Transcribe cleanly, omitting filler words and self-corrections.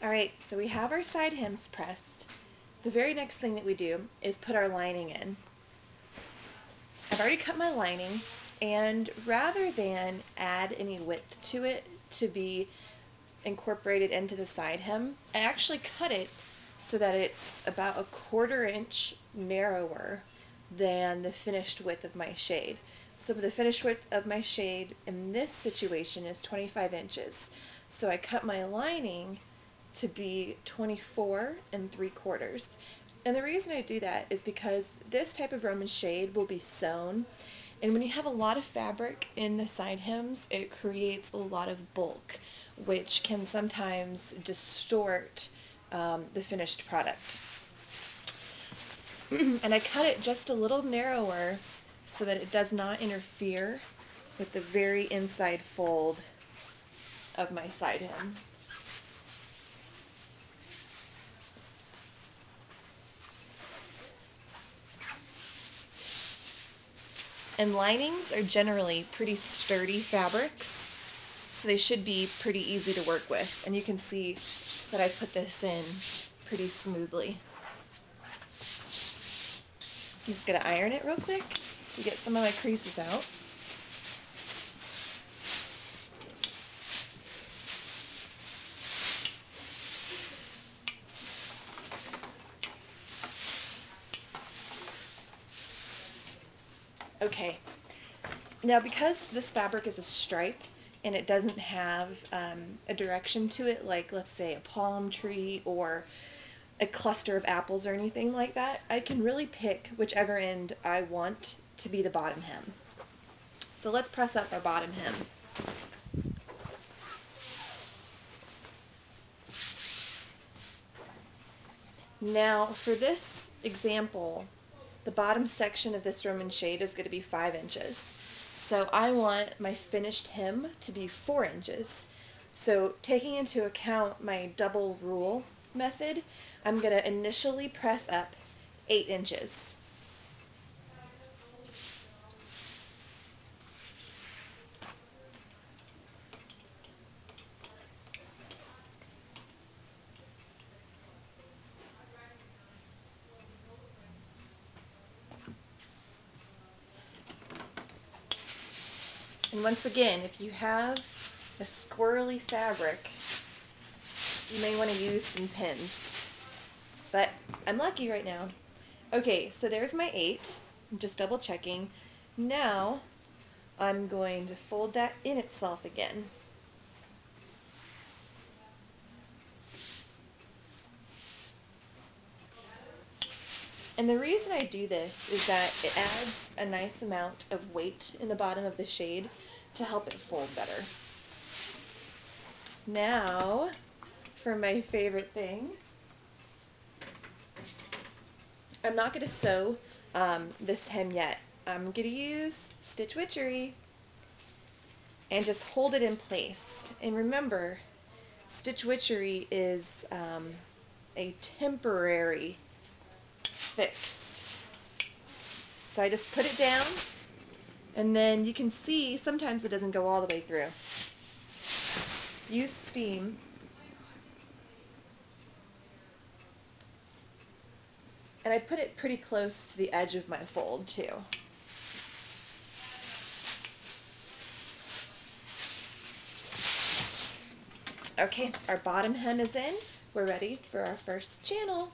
Alright, so we have our side hems pressed. The very next thing that we do is put our lining in. I've already cut my lining, and rather than add any width to it to be incorporated into the side hem, I actually cut it so that it's about 1/4 inch narrower than the finished width of my shade. So the finished width of my shade in this situation is 25 inches. So I cut my lining to be 24 3/4. And the reason I do that is because this type of Roman shade will be sewn, and when you have a lot of fabric in the side hems, it creates a lot of bulk, which can sometimes distort the finished product. And I cut it just a little narrower so that it does not interfere with the very inside fold of my side hem. And linings are generally pretty sturdy fabrics, so they should be pretty easy to work with. And you can see that I put this in pretty smoothly. I'm just going to iron it real quick to get some of my creases out. Okay, now because this fabric is a stripe and it doesn't have a direction to it, like let's say a palm tree or a cluster of apples or anything like that, I can really pick whichever end I want to be the bottom hem. So let's press up our bottom hem. Now for this example, the bottom section of this Roman shade is going to be 5 inches. So I want my finished hem to be 4 inches. So taking into account my double rule method, I'm going to initially press up 8 inches. And once again, if you have a squirrely fabric, you may want to use some pins. But I'm lucky right now. Okay, so there's my 8. I'm just double checking. Now I'm going to fold that in itself again. And the reason I do this is that it adds a nice amount of weight in the bottom of the shade to help it fold better. Now, for my favorite thing, I'm not going to sew this hem yet. I'm going to use Stitch Witchery and just hold it in place. And remember, Stitch Witchery is a temporary fix. So I just put it down, and then you can see sometimes it doesn't go all the way through. Use steam. And I put it pretty close to the edge of my fold too. Okay, our bottom hem is in. We're ready for our first channel.